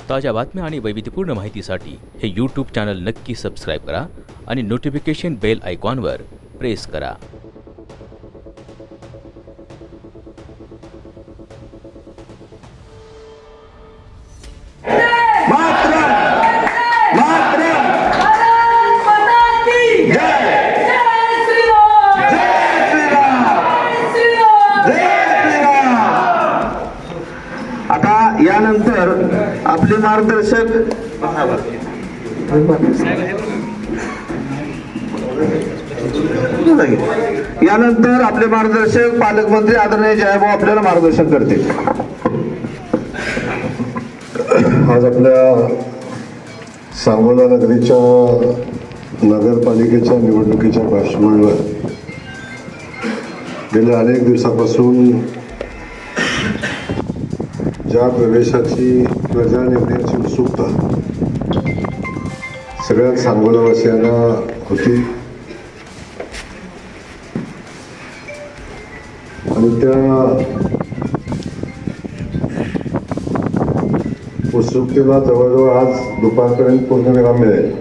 ताज्या बातम्या आणि वैविध्यपूर्ण माहितीसाठी हे यूट्यूब चॅनल नक्की सबस्क्राईब करा आणि नोटिफिकेशन बेल आयकॉनवर प्रेस करा. आता यानंतर आपले मार्गदर्शक पालकमंत्री आदरणीय जयभाऊ आपल्याला मार्गदर्शन करतील. आज आपल्या सांगोला नगरीच्या नगरपालिकेच्या निवडणुकीच्या पार्श्वभूमीवर गेल्या अनेक दिवसापासून ज्या प्रवेशाची प्रजा निर्णयाची उत्सुकता सगळ्याच सांगोलावासियांना होती आणि त्या उत्सुकतेला जवळजवळ आज दुपारपर्यंत पूर्णविराम मिळेल.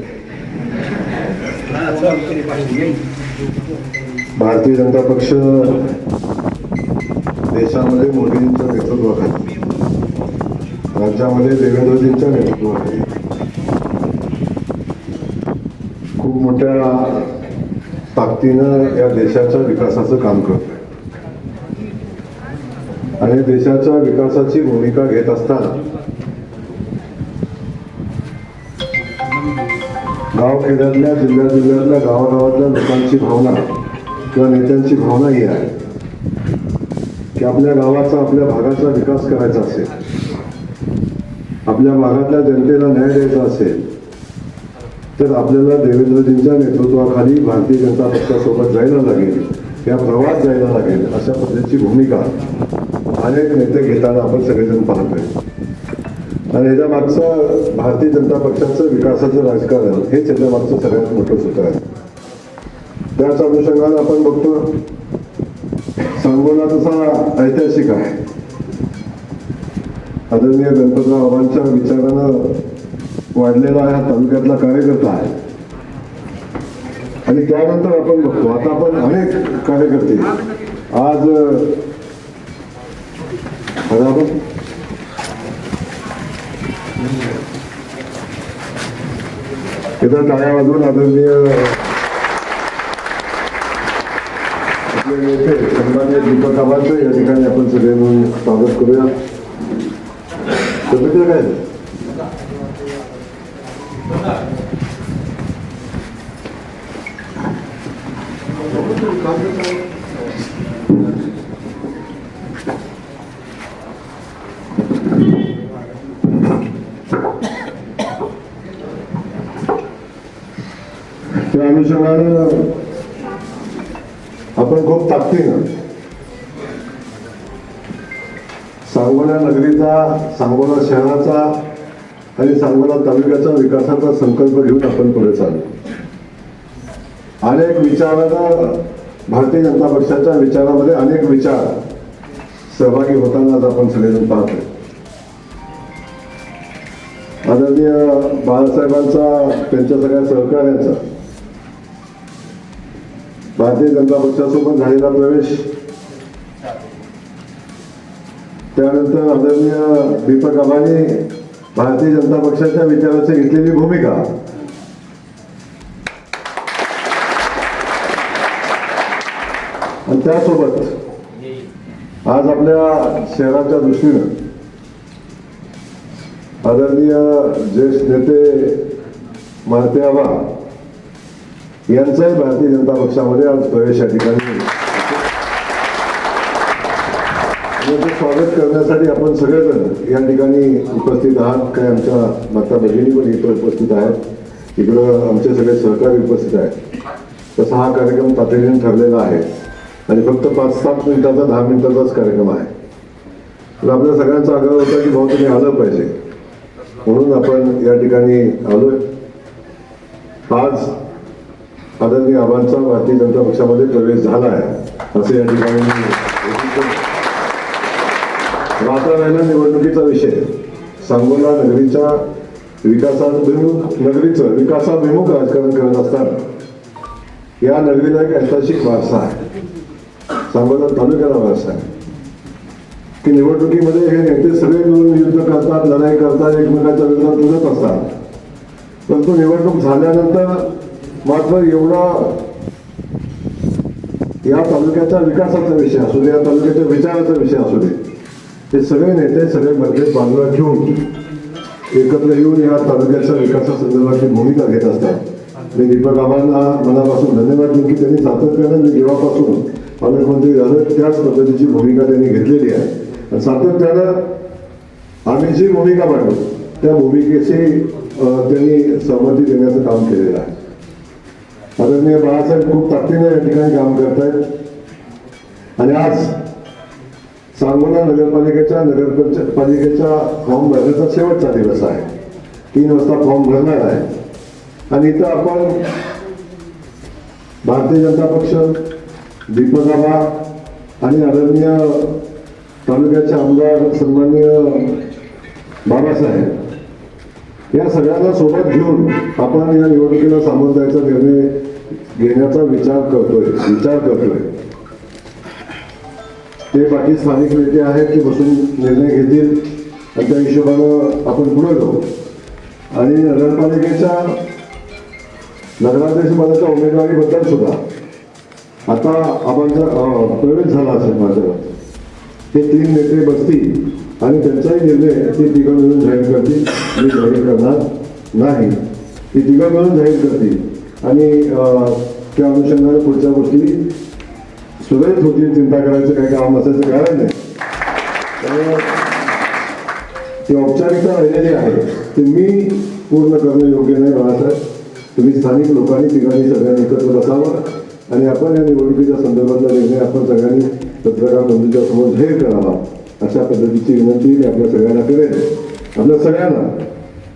भारतीय जनता पक्ष देशामध्ये मोदींच्या नेतृत्वाखाली, राज्यामध्ये देवेंद्रजींच्या नेतृत्वाखाली खूप मोठ्या ताकदीनं या देशाच्या विकासाचं काम करतोय आणि देशाच्या विकासाची भूमिका घेत असताना गावखेड्यातल्या जिल्ह्यातल्या गावागावातल्या लोकांची भावना किंवा नेत्यांची भावना ही आहे की आपल्या गावाचा, आपल्या भागाचा विकास करायचा असेल, आपल्या भागातल्या जनतेला न्याय द्यायचा असेल तर आपल्याला देवेंद्रजींच्या नेतृत्वाखाली भारतीय जनता पक्षासोबत जायला लागेल, या प्रवाहात जायला लागेल, अशा पद्धतीची भूमिका अनेक नेते घेताना आपण सगळेजण पाहतोय. आणि ह्याच्या मागचं भारतीय जनता पक्षाचं विकासाचं राजकारण हेच याच्या मागचं सगळ्यात मोठं सूत्र आहे. त्याच अनुषंगाने आपण बघतो सांगोला तसा ऐतिहासिक आहे. आदरणीय गणपतराव आव्हाडांच्या विचारानं वाढलेला हा तालुक्यातला कार्यकर्ता आहे आणि त्यानंतर आपण बघतो आता आपण अनेक कार्यकर्ते आज इथं टाळ्या वाजवून आदरणीय आपले नेते सन्माननीय दीपक आव्हाडचं या ठिकाणी आपण सगळे मिळून स्वागत करूया. तब्येतीला काय त्या अनुषंगानं आपण खूप ताकदीनं सांगोला नगरीचा, सांगोला शहराचा आणि सांगोला तालुक्याचा विकासाचा संकल्प घेऊन आपण पुढे चालू. अनेक विचारानं भारतीय जनता पक्षाच्या विचारामध्ये अनेक विचार सहभागी होताना आज आपण सगळेजण पाहतोय. आदरणीय बाळासाहेबांचा, त्यांच्या सगळ्या सहकार्यांचा भारतीय जनता पक्षासोबत झालेला प्रवेश, त्यानंतर आदरणीय दीपक आव्हाडांनी भारतीय जनता पक्षाच्या विचाराची घेतलेली भूमिका आणि त्यासोबत आज आपल्या शहराच्या दृष्टीनं आदरणीय ज्येष्ठ नेते मारुती आबा यांचाही भारतीय जनता पक्षामध्ये आज प्रवेश या ठिकाणी स्वागत करण्यासाठी आपण सगळेजण या ठिकाणी उपस्थित आहात. काही आमच्या माता भगिनी पण इथं उपस्थित आहेत, इकडं आमचे सगळे सहकारी उपस्थित आहेत. तसा हा कार्यक्रम तातडीने ठरलेला आहे आणि फक्त 5-7 मिनिटाचा 10 मिनिटाचाच कार्यक्रम आहे. तर आपल्या सगळ्यांचा आग्रह होता की भाऊ तुम्ही आलं पाहिजे, म्हणून आपण या ठिकाणी आलोय. आज आदरणीय आव्हाडांचा भारतीय जनता पक्षामध्ये प्रवेश झाला आहे असे या ठिकाणी राहता राहिला निवडणुकीचा विषय सांगोला नगरीच्या विकासाभिमुख राजकारण करत असताना या नगरीला एक ऐतिहासिक वारसा आहे, सांगोला तालुक्याला वारसा आहे की निवडणुकीमध्ये हे नेते सगळे मिळून युद्ध करतात, लढाई करतात, एकमेकांच्या विरोधात लढत असतात. परंतु निवडणूक झाल्यानंतर मात्र एवढा या तालुक्याच्या विकासाचा विषय असू दे, या तालुक्याच्या विचाराचा विषय असू दे, हे सगळे नेते सगळे मतभेद बाजूला ठेवून एकत्र येऊन या तालुक्याच्या विकासासंदर्भातली भूमिका घेत असतात. मी दीपक आबांना मनापासून धन्यवाद देईन की त्यांनी सातत्यानं मी जेव्हापासून पालकमंत्री झालं त्याच पद्धतीची भूमिका त्यांनी घेतलेली आहे. आणि सातत्यानं आम्ही जी भूमिका मांडू त्या भूमिकेशी त्यांनी सहमती देण्याचं काम केलेलं आहे. आदरणीय बाळासाहेब खूप ताकदीने या ठिकाणी काम करत आहेत आणि आज सांगोला नगरपालिकेच्या फॉर्म भरण्याचा शेवटचा दिवस आहे. 3 वाजता फॉर्म भरणार आहे आणि इथं आपण भारतीय जनता पक्ष, दीपक आबा आणि आदरणीय तालुक्याचे आमदार सन्माननीय बाबासाहेब या सगळ्यांना सोबत घेऊन आपण या निवडणुकीला सामोरं जायचा निर्णय घेण्याचा विचार करतोय. ते बाकी स्थानिक नेते आहेत ते बसून निर्णय घेतील आणि त्या हिशोबानं आपण पुढे जाऊ. आणि नगरपालिकेच्या नगराध्यक्षपदाच्या उमेदवारीबद्दल सुद्धा आता आबांचा प्रवेश झाला असेल माझ्यावर. हे 3 नेते बसतील आणि त्यांचाही निर्णय ते तिघं मिळून जाहीर करतील. मी जाहीर करणार नाही, ते तिघं मिळून जाहीर करतील आणि त्या अनुषंगाने पुढच्या गोष्टी सुरळीत होतील. चिंता करायचं काही काम असायचं कारण नाही. त्यामुळे ती औपचारिकता राहिलेली आहे ते मी पूर्ण करणं योग्य नाही. बाळासाहेब, तुम्ही स्थानिक लोकांनी तिघांनी सगळ्यांनी एकत्र बसावं आणि आपण या निवडणुकीच्या संदर्भातला निर्णय आपण सगळ्यांनी पत्रकार बंधूंच्या समोर जाहीर करावा अशा पद्धतीची विनंती मी आपल्या सगळ्यांना करेन. आपल्या सगळ्यांना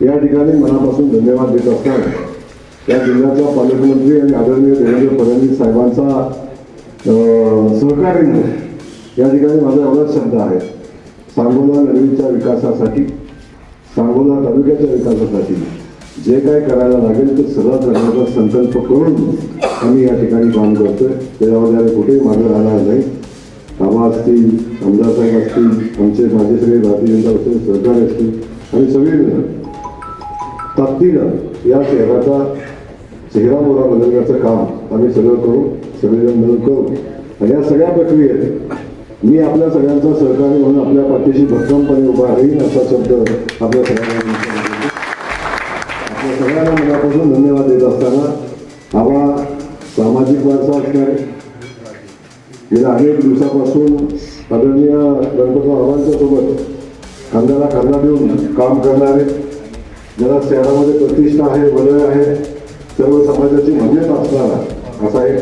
या ठिकाणी मनापासून धन्यवाद देत असताना या जिल्ह्याचा पालकमंत्री आणि आदरणीय देवेंद्र फडणवीस साहेबांचा सहकार्य या ठिकाणी माझा एवढाच शब्द आहे. सांगोला नगरीच्या विकासासाठी, सांगोला तालुक्याच्या विकासासाठी जे काय करायला लागेल ते सगळं करण्याचा संकल्प करून आम्ही या ठिकाणी काम करतोय. त्याच्यामध्ये कुठेही मागे राहणार नाही. आबा असतील, आमदार साहेब असतील, आमचे माझे सगळे भारतीय जनता पक्षाचे सहकारी असतील आणि सगळे मिळून ताकदीनं या शहराचा चेहरा मोहरा बदलण्याचं काम आम्ही सगळं करू, सगळेजण मिळून करू. आणि या सगळ्या प्रक्रियेत मी आपल्या सगळ्यांचा सहकारी म्हणून आपल्या पाठीशी भक्कमपणे उभा राहीन असा शब्द आपल्या सगळ्यांना मनापासून धन्यवाद देत असताना आबा सामाजिक वारसा असणारे गेल्या अनेक दिवसापासून आदरणीय गणपतराव आबांच्या सोबत खांद्याला खांदा देऊन काम करणारे, ज्याला शहरामध्ये प्रतिष्ठा आहे, वलय आहे, सर्व समाजाची मान्यता असणारा असा एक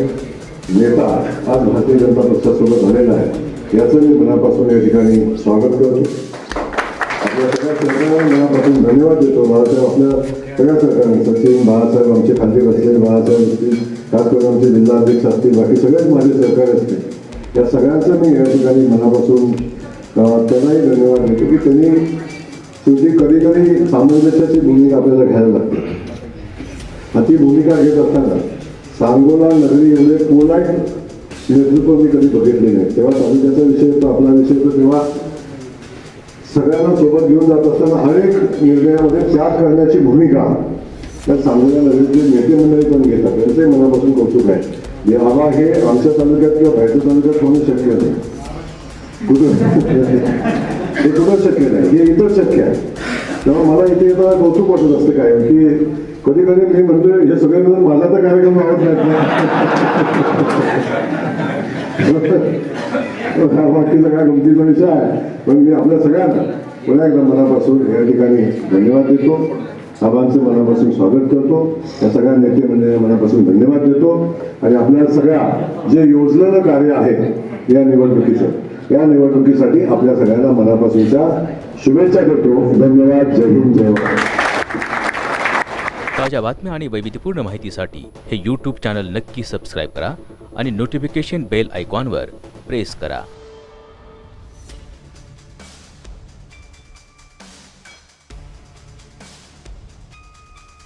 नेता आज भारतीय जनता पक्षासोबत झालेला आहे. याचं मी मनापासून या ठिकाणी स्वागत करतो. आपल्या सगळ्या सरकारला मनापासून धन्यवाद देतो. बाळासाहेब, आपल्या सगळ्या सरकारने, सचिन बाळासाहेब, आमचे खाली बसलेले बाळासाहेब असतील, खास करून आमचे जिल्हाध्यक्ष असतील, बाकी सगळेच माझे सहकारी असतील, या सगळ्यांचं मी या ठिकाणी मनापासून त्यांनाही धन्यवाद देतो की त्यांनी शेवटी कधी कधी सामंजस्याची भूमिका आपल्याला घ्यायला लागते. ती भूमिका घेत असताना सांगोला नगरी एवढे पोलाईट नेतृत्व मी कधी बघितले नाही. तेव्हा तालुक्याचा विषय होता, आपला विषय होता, तेव्हा सगळ्यांना सोबत घेऊन जात असताना अनेक निर्णयामध्ये त्याग करण्याची भूमिका त्या सांगोला नगरीचे नेते मंडळी पण घेतात. त्यांचंही मनापासून कौतुक आहे. आबा हे आमच्या तालुक्यात किंवा बाहेरच्या तालुक्यात होणं शक्य नाही. हे कुठंच शक्य नाही, हे इथंच शक्य आहे. तेव्हा मला इथे येताना कौतुक वाटत असतं काय की कधी कधी मी म्हणतोय हे सगळे मिळून माझा तर कार्यक्रम आवडत नाहीत. बाकी सगळ्या गमतीचा विषय आहे, पण मी आपल्या सगळ्यांना पुन्हा एकदा मनापासून या ठिकाणी धन्यवाद देतो. आबांचं मनापासून स्वागत करतो. या सगळ्या नेते मंडळींना मनापासून धन्यवाद देतो आणि आपल्या सगळ्या जे योजलेलं कार्य आहे या निवडणुकीचं, या निवडणुकीसाठी आपल्या सगळ्यांना मनापासूनच्या शुभेच्छा करतो. धन्यवाद. जय हिंद, जय भारत. ताज्या बातम्या आणि वैविध्यपूर्ण माहितीसाठी हे यूट्यूब चॅनल नक्की सबस्क्राईब करा आणि नोटिफिकेशन बेल आयकॉनवर प्रेस करा.